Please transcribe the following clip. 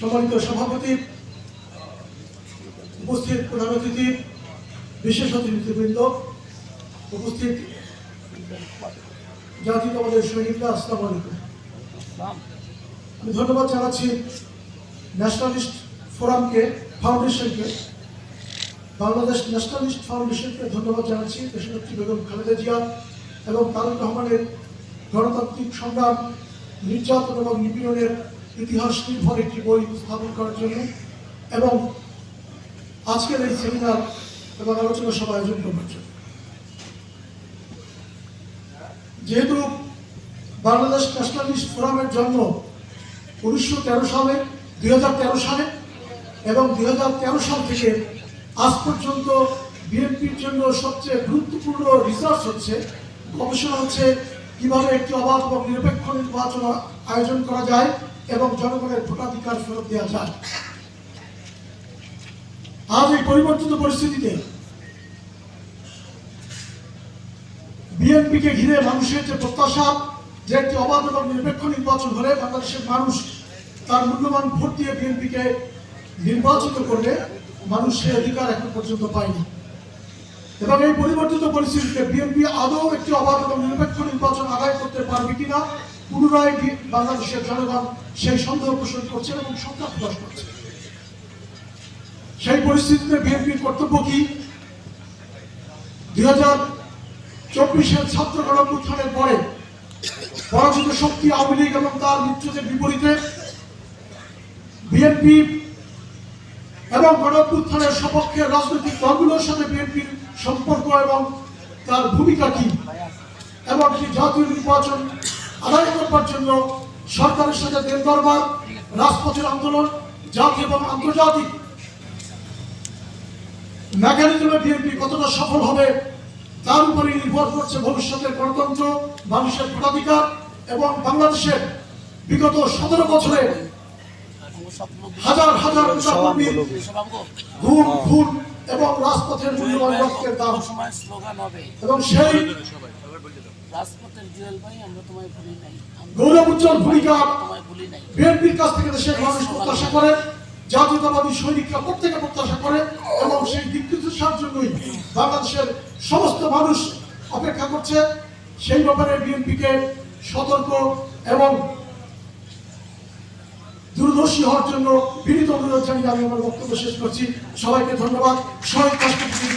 সম্মানিত সভাপতি, উপস্থিত প্রধান অতিথি, বিশেষ অতিথিবৃন্দ, উপস্থিত জাতীয়তাবাদের সৈনিকরা, আসসালামু আলাইকুম। আমি ধন্যবাদ জানাচ্ছি ন্যাশনালিস্ট ফোরামকে, ফাউন্ডেশনকে, বাংলাদেশ ন্যাশনালিস্ট ফাউন্ডেশনকে ধন্যবাদ জানাচ্ছি। দেশনেত্রী বেগম খালেদা জিয়া এবং তারেক রহমানের গণতান্ত্রিক সংগ্রাম, নির্যাতন এবং নিপীড়নের ইতিহাস নির্ভর একটি বই স্থাপন করার জন্য এবং আজকের এই সেমিনার এবং আলোচনা সভা আয়োজন করার জন্য। যেহেতু বাংলাদেশ ন্যাশনালিস্ট ফোরামের জন্ম 1913 সালে, 2013 সালে এবং 2013 সাল থেকে আজ পর্যন্ত বিএনপির জন্য সবচেয়ে গুরুত্বপূর্ণ রিসার্চ হচ্ছে, গবেষণা হচ্ছে কিভাবে একটি অবাধ এবং নিরপেক্ষ নির্বাচন আয়োজন করা যায় এবং জনগণের ভোটাধিকার ফেরত দেওয়া যায়। আজ এই পরিবর্তিত পরিস্থিতিতে বিএনপিকে ঘিরে মানুষের যে প্রত্যাশা যে একটি অবাধ এবং নিরপেক্ষ নির্বাচন হলে বাংলাদেশের মানুষ তার মূল্যবান ভোট দিয়ে বিএনপিকে নির্বাচিত করবে, মানুষ সে অধিকার এখন পর্যন্ত পায়নি। এবং এই পরিবর্তিত পরিস্থিতিতে বিএনপি আদৌ একটি অবাধ এবং নিরপেক্ষ নির্বাচন আদায় করতে পারবে কিনা পুনরায় বাংলাদেশের জনগণ সেই সন্দেহ পোষণ করছে এবং শঙ্কা প্রকাশ করছে। সেই পরিস্থিতিতে বিএনপির কর্তব্য কি? 2024-এর ছাত্র গণঅভ্যুত্থানের পরে পরাজিত শক্তি আওয়ামী লীগ এবং তার মিত্রদের বিপরীতে বিএনপি এবং গণঅভ্যুত্থানের সপক্ষে রাজনৈতিক দলগুলোর সাথে বিএনপির সম্পর্ক এবং তার ভূমিকা কি, এবং কি জাতীয় নির্বাচন আদায় করবার জন্য সরকারের সাথে দেন দরবার, রাজপথের আন্দোলন, জাতীয় এবং আন্তর্জাতিক মেকানিজমে বিএনপি কতটা সফল হবে তার উপরে নির্ভর করছে ভবিষ্যতের গণতন্ত্র, মানুষের ভোটাধিকার এবং বাংলাদেশের বিগত 17 বছরে হাজার হাজার নেতাকর্মীর গুম, খুন এবং রাজপথের মূল্যবান রক্তের দাম এবং সেই গৌরব উজ্জ্বল ভূমিকা বিএনপির কাছ থেকে দেশের মানুষ প্রত্যাশা করে, জাতীয়তাবাদী সৈনিকরা প্রত্যেকে প্রত্যাশা করে এবং সেই দিক নির্দেশনার জন্যই বাংলাদেশের সমস্ত মানুষ অপেক্ষা করছে। সেই ব্যাপারে বিএনপিকে সতর্ক এবং দূরদর্শী হওয়ার জন্য বিনীত অনুরোধ জানিয়ে আমি আমার বক্তব্য শেষ করছি। সবাইকে ধন্যবাদ। শহীদ রাষ্ট্রপতি